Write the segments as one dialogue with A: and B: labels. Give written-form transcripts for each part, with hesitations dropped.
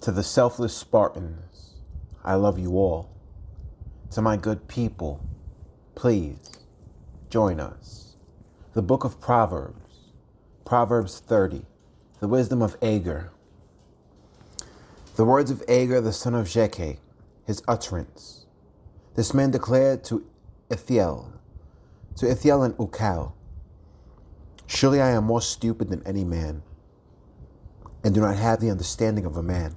A: To the selfless Spartans, I love you all. To my good people, please join us. The Book of Proverbs, Proverbs 30, the wisdom of Agur. The words of Agur, the son of Jekeh, his utterance. This man declared to Ithiel and Ukal, surely I am more stupid than any man, and do not have the understanding of a man.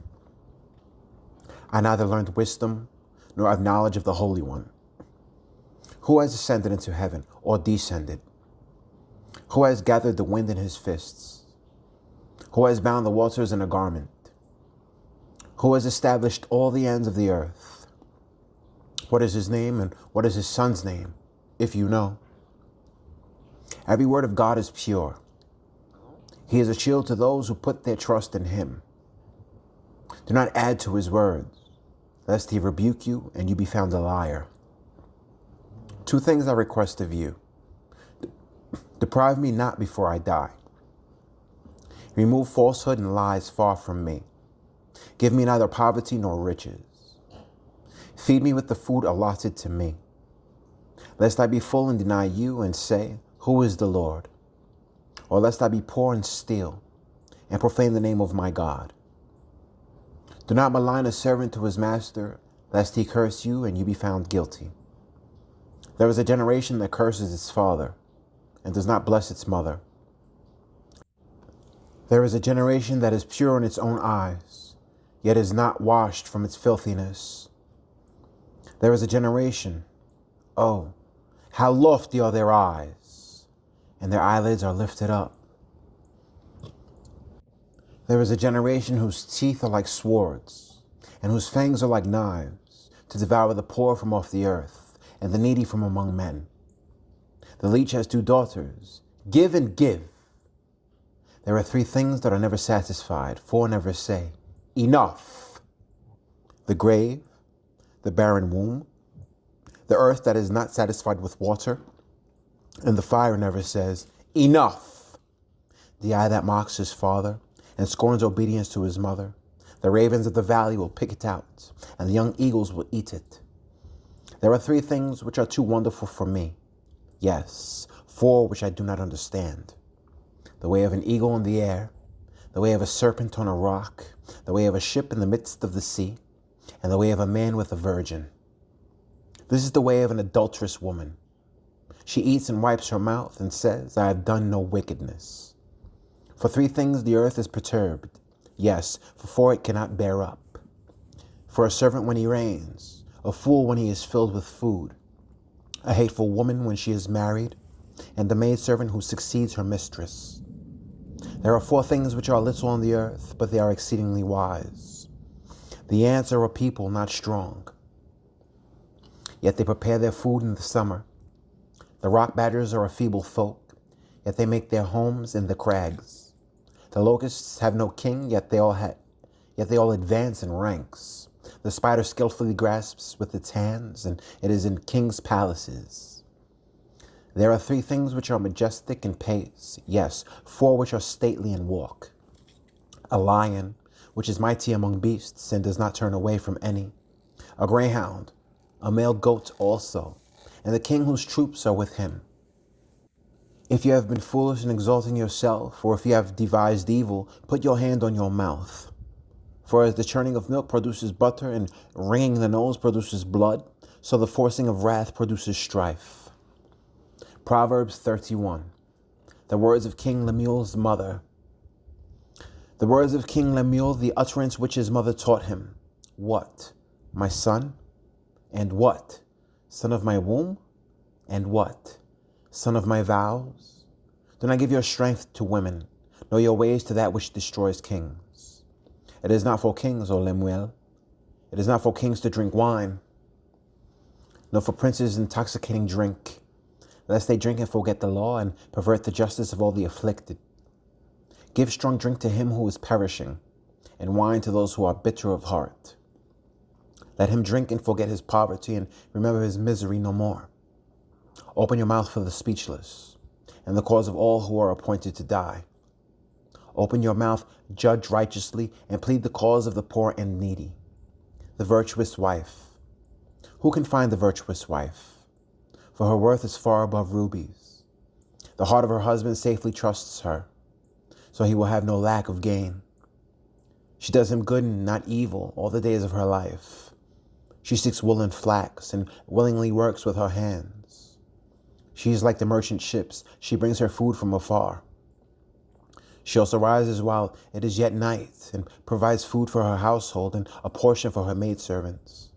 A: I neither learned wisdom, nor have knowledge of the Holy One. Who has ascended into heaven, or descended? Who has gathered the wind in his fists? Who has bound the waters in a garment? Who has established all the ends of the earth? What is his name, and what is his son's name, if you know? Every word of God is pure. He is a shield to those who put their trust in him. Do not add to his words, lest he rebuke you and you be found a liar. Two things I request of you. Deprive me not before I die. Remove falsehood and lies far from me. Give me neither poverty nor riches. Feed me with the food allotted to me, lest I be full and deny you and say, who is the Lord? Or lest I be poor and steal and profane the name of my God. Do not malign a servant to his master, lest he curse you and you be found guilty. There is a generation that curses its father and does not bless its mother. There is a generation that is pure in its own eyes, yet is not washed from its filthiness. There is a generation, oh, how lofty are their eyes, and their eyelids are lifted up. There is a generation whose teeth are like swords, and whose fangs are like knives, to devour the poor from off the earth, and the needy from among men. The leech has two daughters. Give and give. There are three things that are never satisfied. Four never say, enough. The grave, the barren womb, the earth that is not satisfied with water, and the fire never says, enough. The eye that mocks his father and scorns obedience to his mother. The ravens of the valley will pick it out, and the young eagles will eat it. There are three things which are too wonderful for me. Yes, four which I do not understand. The way of an eagle in the air, the way of a serpent on a rock, the way of a ship in the midst of the sea, and the way of a man with a virgin. This is the way of an adulterous woman. She eats and wipes her mouth and says, I have done no wickedness. For three things the earth is perturbed. Yes, for four it cannot bear up. For a servant when he reigns, a fool when he is filled with food, a hateful woman when she is married, and the maidservant who succeeds her mistress. There are four things which are little on the earth, but they are exceedingly wise. The ants are a people not strong, yet they prepare their food in the summer. The rock badgers are a feeble folk, yet they make their homes in the crags. The locusts have no king, yet they all advance in ranks. The spider skillfully grasps with its hands, and it is in kings' palaces. There are three things which are majestic in pace, yes, four which are stately in walk. A lion, which is mighty among beasts and does not turn away from any. A greyhound, a male goat also, and the king whose troops are with him. If you have been foolish in exalting yourself, or if you have devised evil, put your hand on your mouth. For as the churning of milk produces butter, and wringing the nose produces blood, so the forcing of wrath produces strife. Proverbs 31. The words of King Lemuel's mother. The words of King Lemuel, the utterance which his mother taught him. What, my son? And what, son of my womb? And what, son of my vows? Do not give your strength to women, nor your ways to that which destroys kings. It is not for kings, O Lemuel. It is not for kings to drink wine, nor for princes intoxicating drink, lest they drink and forget the law and pervert the justice of all the afflicted. Give strong drink to him who is perishing, and wine to those who are bitter of heart. Let him drink and forget his poverty and remember his misery no more. Open your mouth for the speechless, and the cause of all who are appointed to die. Open your mouth, judge righteously, and plead the cause of the poor and needy. The virtuous wife. Who can find the virtuous wife? For her worth is far above rubies. The heart of her husband safely trusts her, so he will have no lack of gain. She does him good and not evil all the days of her life. She seeks wool and flax and willingly works with her hands. She is like the merchant ships. She brings her food from afar. She also rises while it is yet night and provides food for her household and a portion for her maidservants.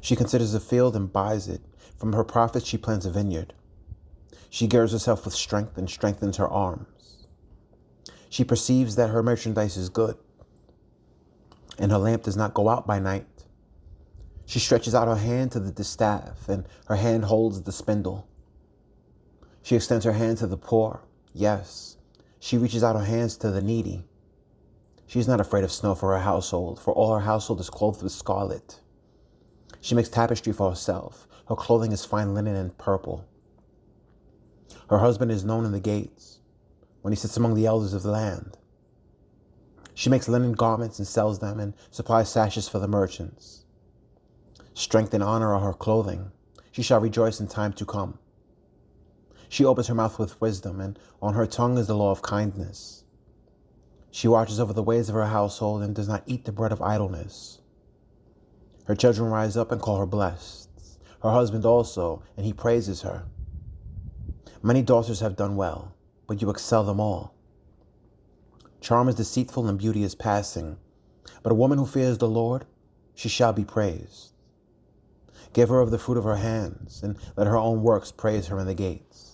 A: She considers a field and buys it. From her profits she plants a vineyard. She girds herself with strength and strengthens her arms. She perceives that her merchandise is good, and her lamp does not go out by night. She stretches out her hand to the distaff, and her hand holds the spindle. She extends her hand to the poor. Yes, she reaches out her hands to the needy. She is not afraid of snow for her household, for all her household is clothed with scarlet. She makes tapestry for herself. Her clothing is fine linen and purple. Her husband is known in the gates, when he sits among the elders of the land. She makes linen garments and sells them, and supplies sashes for the merchants. Strength and honor are her clothing. She shall rejoice in time to come. She opens her mouth with wisdom, and on her tongue is the law of kindness. She watches over the ways of her household and does not eat the bread of idleness. Her children rise up and call her blessed. Her husband also, and he praises her. Many daughters have done well, but you excel them all. Charm is deceitful and beauty is passing, but a woman who fears the Lord, she shall be praised. Give her of the fruit of her hands, and let her own works praise her in the gates.